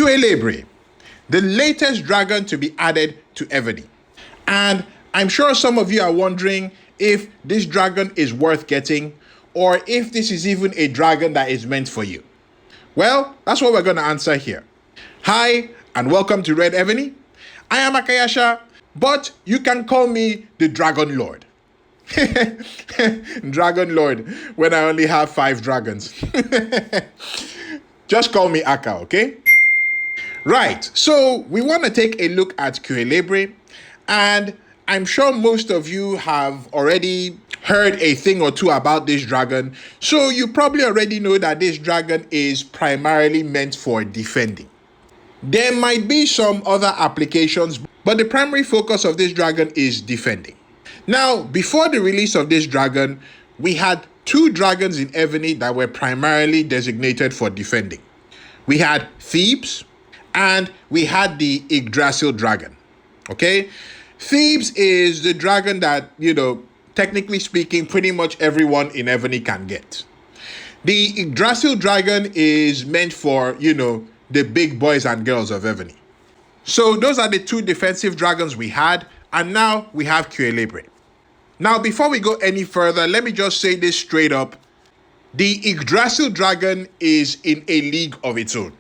the latest dragon to be added to Evony. And I'm sure some of you are wondering if this dragon is worth getting or if this is even a dragon that is meant for you. Well, that's what we're going to answer here. Hi, and welcome to redevony. I am Akayasha, but you can call me the Dragon Lord. Dragon Lord, when I only have 5 dragons. Just call me Aka, okay? Right, so we want to take a look at Cuelebre, and I'm sure most of you have already heard a thing or two about this dragon, so you probably already know that this dragon is primarily meant for defending. There might be some other applications, but the primary focus of this dragon is defending. Now, before the release of this dragon, we had 2 dragons in Evony that were primarily designated for defending. We had Thebes, and we had the Yggdrasil dragon. Okay? Thebes is the dragon that, technically speaking, pretty much everyone in Evony can get. The Yggdrasil dragon is meant for, the big boys and girls of Evony. So those are the 2 defensive dragons we had, and now we have Cuelebre. Now, before we go any further, let me just say this straight up. The Yggdrasil dragon is in a league of its own,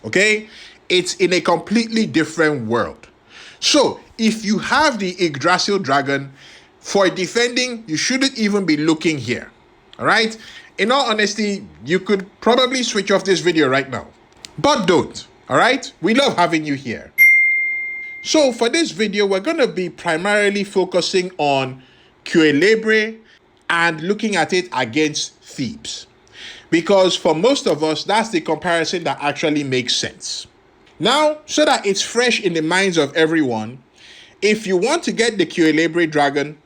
okay? It's in a completely different world. So, if you have the Yggdrasil dragon, for defending, you shouldn't even be looking here, all right? In all honesty, you could probably switch off this video right now, but don't, all right? We love having you here. So, for this video, we're going to be primarily focusing on Cuelebre and looking at it against Thebes, because for most of us, that's the comparison that actually makes sense. Now, so that it's fresh in the minds of everyone, if you want to get the Cuelebre dragon,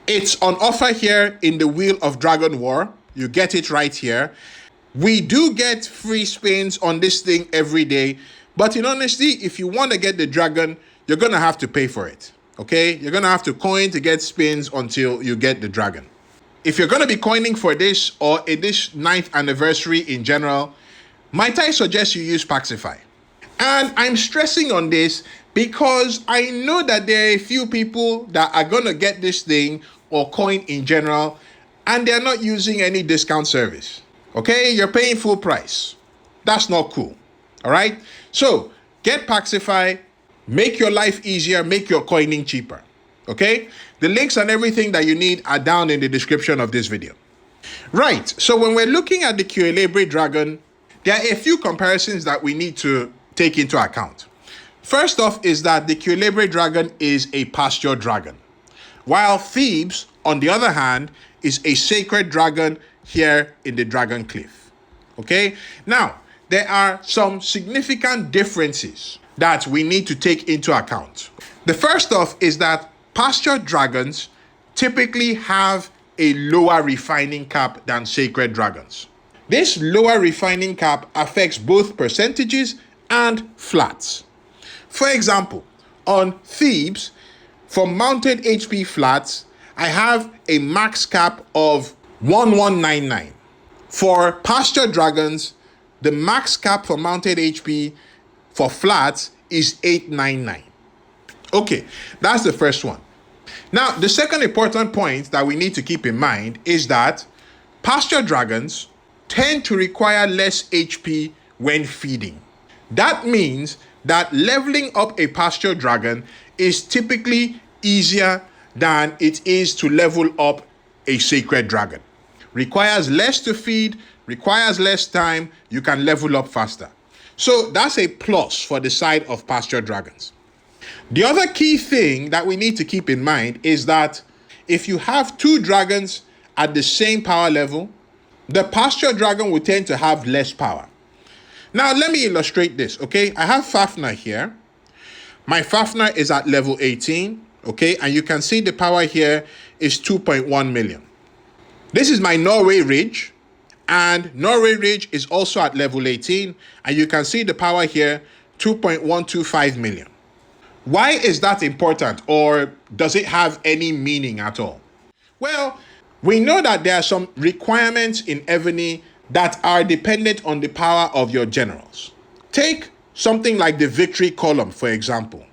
it's on offer here in the Wheel of Dragon War. You get it right here. We do get free spins on this thing every day, but in honesty, if you want to get the dragon, you're going to have to pay for it, okay? You're going to have to coin to get spins until you get the dragon. If you're going to be coining for this or in this 9th anniversary in general, might I suggest you use Paxify? And I'm stressing on this because I know that there are a few people that are going to get this thing or coin in general, and they're not using any discount service, okay? You're paying full price. That's not cool, all right? So get Paxify. Make your life easier, make your coining cheaper, okay? The links and everything that you need are down in the description of this video. Right, so when we're looking at the Cuelebre dragon, there are a few comparisons that we need to take into account. First off is that the Cuelebre dragon is a pasture dragon, while Thebes, on the other hand, is a sacred dragon here in the Dragon Cliff, okay? Now, there are some significant differences that we need to take into account. The first off is that pasture dragons typically have a lower refining cap than sacred dragons. This lower refining cap affects both percentages and flats. For example, on Thebes, for mounted HP flats, I have a max cap of 1199. For pasture dragons, the max cap for mounted HP for flats is 899. Okay, that's the first one. Now, the second important point that we need to keep in mind is that pasture dragons tend to require less HP when feeding. That means that leveling up a pasture dragon is typically easier than it is to level up a sacred dragon. Requires less to feed, requires less time, you can level up faster. So that's a plus for the side of pasture dragons. The other key thing that we need to keep in mind is that if you have 2 dragons at the same power level, the pasture dragon will tend to have less power. Now, let me illustrate this, okay? I have Fafnir here. My Fafnir is at level 18, okay? And you can see the power here is 2.1 million. This is my Norway Ridge. And Norway Ridge is also at level 18, and you can see the power here, 2.125 million. Why is that important, or does it have any meaning at all? Well, we know that there are some requirements in Evony that are dependent on the power of your generals. Take something like the victory column, for example.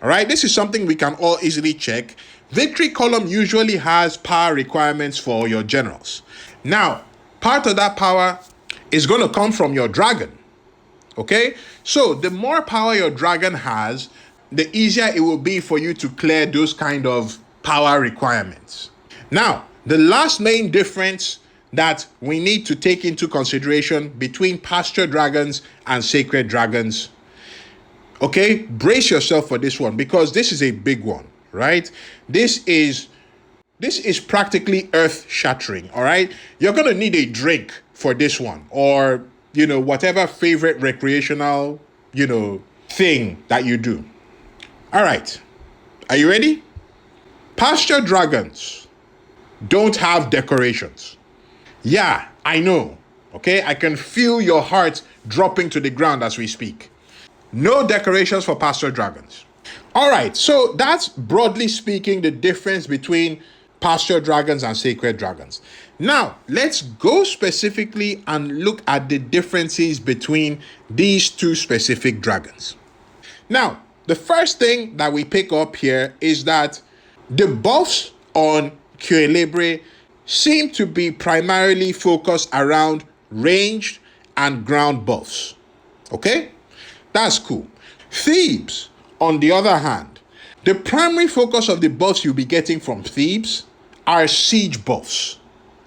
All right, this is something we can all easily check. Victory column usually has power requirements for your generals. Now, part of that power is going to come from your dragon. Okay, so the more power your dragon has, the easier it will be for you to clear those kind of power requirements. Now, the last main difference that we need to take into consideration between pasture dragons and sacred dragons. Okay, brace yourself for this one because this is a big one, right? This is practically earth shattering, all right? You're going to need a drink for this one, or whatever favorite recreational, thing that you do. All right. Are you ready? Pasture dragons don't have decorations. Yeah, I know. Okay, I can feel your heart dropping to the ground as we speak. No decorations for pasture dragons. All right, so that's broadly speaking the difference between pasture dragons and sacred dragons. Now, let's go specifically and look at the differences between these two specific dragons. Now, the first thing that we pick up here is that the buffs on Cuelebre seem to be primarily focused around ranged and ground buffs. Okay? That's cool. Thebes, on the other hand, the primary focus of the buffs you'll be getting from Thebes are siege buffs.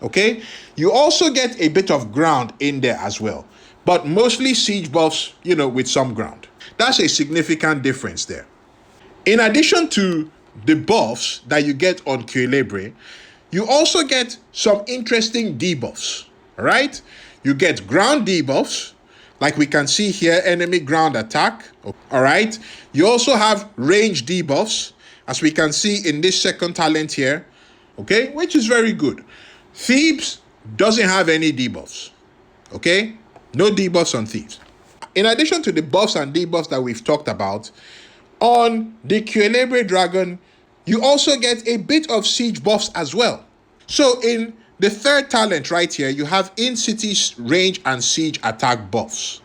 Okay? You also get a bit of ground in there as well, but mostly siege buffs, with some ground. That's a significant difference there. In addition to the buffs that you get on Cuelebre, you also get some interesting debuffs, right? You get ground debuffs, like we can see here, enemy ground attack, all right? You also have range debuffs, as we can see in this second talent here, okay? Which is very good. Thebes doesn't have any debuffs, okay? No debuffs on Thebes. In addition to the buffs and debuffs that we've talked about, on the Cuelebre dragon, you also get a bit of siege buffs as well. So in the third talent right here, you have in-city range and siege attack buffs,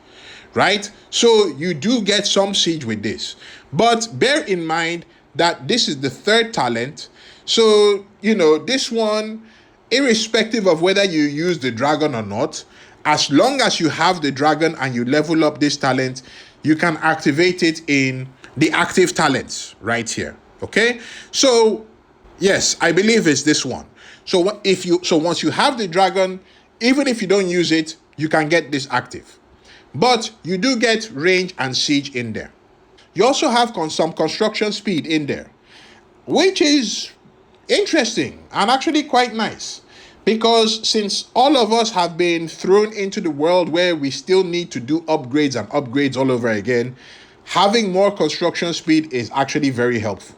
right? So you do get some siege with this. But bear in mind that this is the third talent. So, this one, irrespective of whether you use the dragon or not, as long as you have the dragon and you level up this talent, you can activate it in the active talents right here. Okay, so yes, I believe it's this one. So once you have the dragon, even if you don't use it, you can get this active. But you do get range and siege in there. You also have some construction speed in there, which is interesting and actually quite nice. Because since all of us have been thrown into the world where we still need to do upgrades and upgrades all over again, having more construction speed is actually very helpful.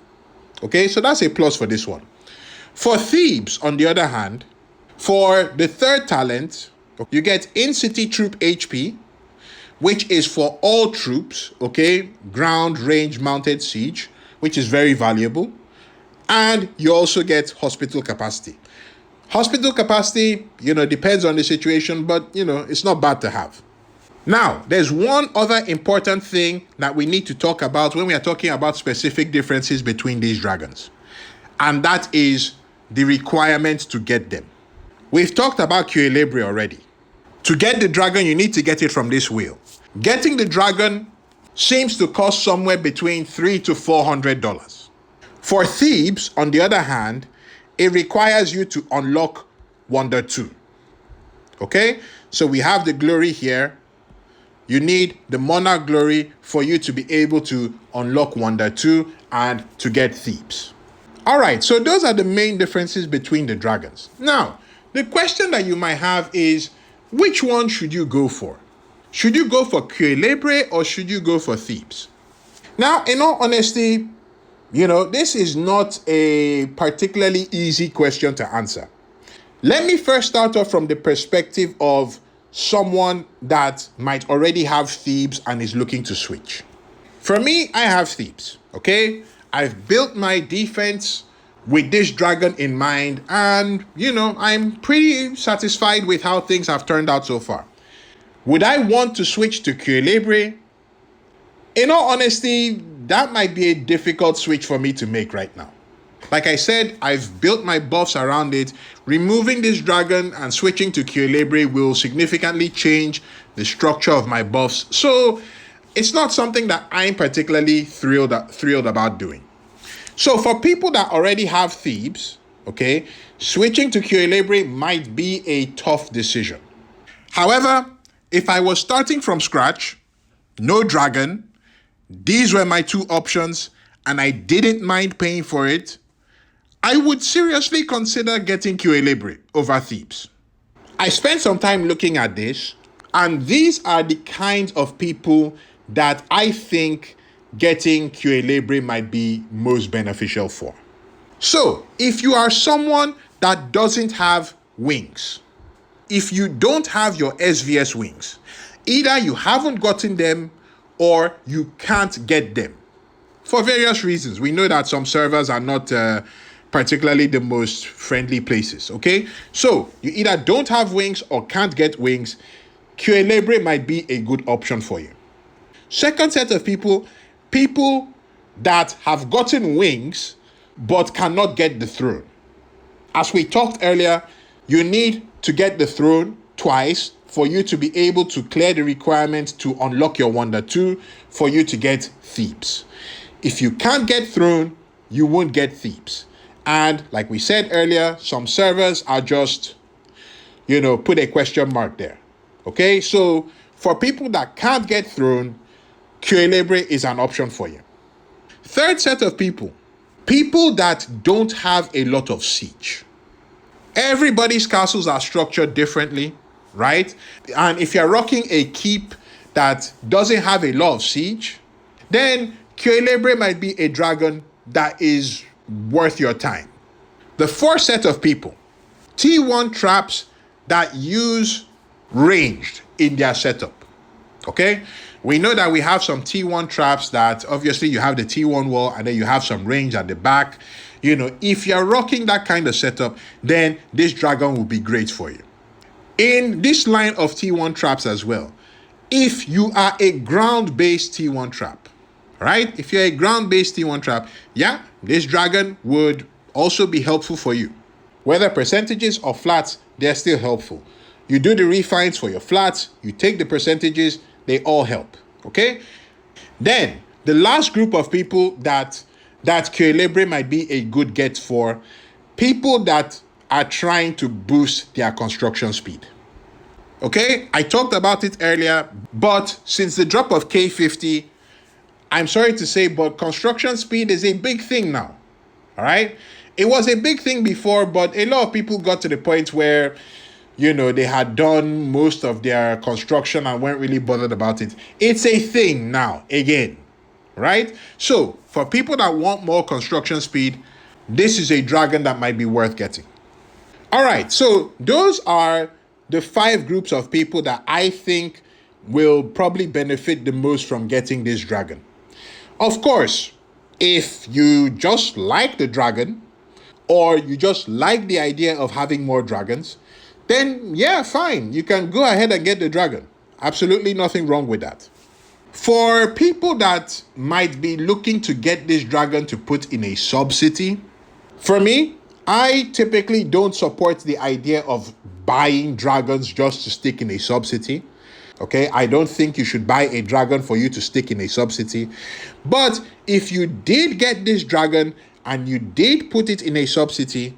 Okay, so that's a plus for this one. For Thebes, on the other hand, for the third talent, you get in-city troop HP, which is for all troops, okay, ground, range, mounted, siege, which is very valuable. And you also get hospital capacity. Hospital capacity, depends on the situation, but, it's not bad to have. Now, there's one other important thing that we need to talk about when we are talking about specific differences between these dragons. And that is the requirements to get them. We've talked about Cuelebre already. To get the dragon, you need to get it from this wheel. Getting the dragon seems to cost somewhere between $300 to $400. For Thebes, on the other hand, it requires you to unlock Wonder 2. Okay? So we have the glory here. You need the Monarch glory for you to be able to unlock Wonder 2 and to get Thebes. All right, so those are the main differences between the dragons. Now, the question that you might have is, which one should you go for? Should you go for Cuelebre or should you go for Thebes? Now, in all honesty, this is not a particularly easy question to answer. Let me first start off from the perspective of someone that might already have Thebes and is looking to switch. For me, I have Thebes, okay? I've built my defense with this dragon in mind, and, I'm pretty satisfied with how things have turned out so far. Would I want to switch to Cuelebre? In all honesty, that might be a difficult switch for me to make right now. Like I said, I've built my buffs around it. Removing this dragon and switching to Kyelebre will significantly change the structure of my buffs. So it's not something that I'm particularly thrilled about doing. So for people that already have Thebes, okay, switching to Kyelebre might be a tough decision. However, if I was starting from scratch, no dragon, these were my two options, and I didn't mind paying for it, I would seriously consider getting Kyelebre over Thebes. I spent some time looking at this, and these are the kinds of people that I think getting Kyelebre might be most beneficial for. So, if you are someone that doesn't have wings, if you don't have your SVS wings, either you haven't gotten them or you can't get them for various reasons. We know that some servers are not particularly the most friendly places, okay? So you either don't have wings or can't get wings. Kyelebre might be a good option for you. Second set of people that have gotten wings but cannot get the throne. As we talked earlier, you need to get the throne twice for you to be able to clear the requirement to unlock your Wonder 2 for you to get Thebes. If you can't get throne, you won't get Thebes. And like we said earlier, some servers are just, put a question mark there. Okay, so for people that can't get throne, Kyelebre is an option for you. Third set of people that don't have a lot of siege. Everybody's castles are structured differently, right? And if you're rocking a keep that doesn't have a lot of siege, then Kyelebre might be a dragon that is worth your time. The fourth set of people, T1 traps that use ranged in their setup. Okay, we know that we have some T1 traps that obviously you have the T1 wall and then you have some range at the back. If you're rocking that kind of setup, then this dragon will be great for you. In this line of T1 traps as well, if you are a ground-based T1 trap, right? If you're a ground-based T1 trap, this dragon would also be helpful for you. Whether percentages or flats, they're still helpful. You do the refines for your flats, you take the percentages, they all help, okay? Then, the last group of people that Kyelebre might be a good get for, people that are trying to boost their construction speed. Okay, I talked about it earlier, but since the drop of K50, I'm sorry to say, but construction speed is a big thing now, all right? It was a big thing before, but a lot of people got to the point where they had done most of their construction and weren't really bothered about it. It's a thing now, again, right? So, for people that want more construction speed, this is a dragon that might be worth getting. All right, so those are the 5 groups of people that I think will probably benefit the most from getting this dragon. Of course, if you just like the dragon, or you just like the idea of having more dragons, then fine, you can go ahead and get the dragon. Absolutely nothing wrong with that. For people that might be looking to get this dragon to put in a sub-city, for me, I typically don't support the idea of buying dragons just to stick in a sub-city. Okay, I don't think you should buy a dragon for you to stick in a sub-city. But if you did get this dragon and you did put it in a sub-city,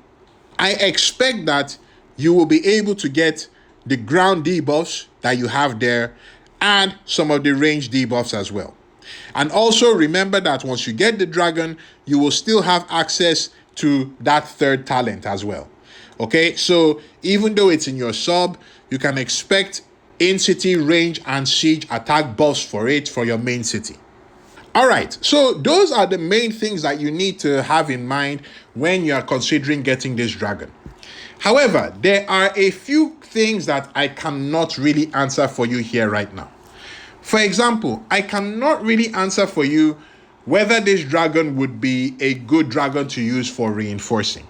I expect that you will be able to get the ground debuffs that you have there and some of the range debuffs as well. And also remember that once you get the dragon, you will still have access to that third talent as well. Okay, so even though it's in your sub, you can expect in-city range and siege attack buffs for it for your main city. All right, so those are the main things that you need to have in mind when you are considering getting this dragon. However, there are a few things that I cannot really answer for you here right now. For example, I cannot really answer for you whether this dragon would be a good dragon to use for reinforcing.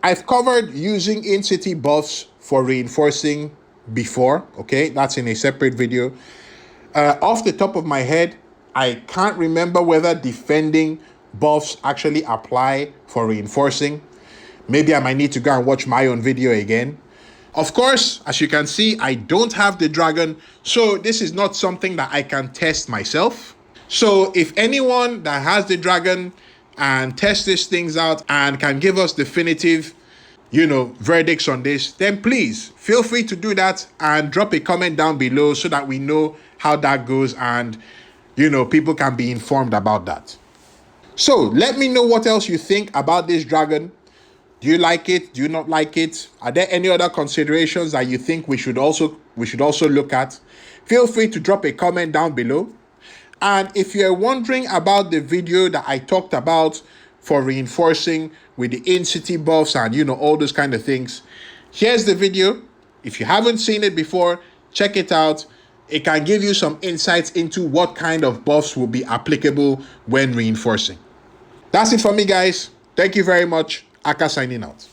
I've covered using in-city buffs for reinforcing before, okay? That's in a separate video. Off the top of my head, I can't remember whether defending buffs actually apply for reinforcing. Maybe I might need to go and watch my own video again. Of course, as you can see, I don't have the dragon, so this is not something that I can test myself. So if anyone that has the dragon and test these things out and can give us definitive, verdicts on this, then please feel free to do that and drop a comment down below so that we know how that goes and, people can be informed about that. So let me know what else you think about this dragon. Do you like it? Do you not like it? Are there any other considerations that you think we should also look at? Feel free to drop a comment down below. And if you're wondering about the video that I talked about for reinforcing with the in-city buffs and all those kind of things, here's the video. If you haven't seen it before, check it out. It can give you some insights into what kind of buffs will be applicable when reinforcing. That's it for me, guys. Thank you very much. Aka signing out.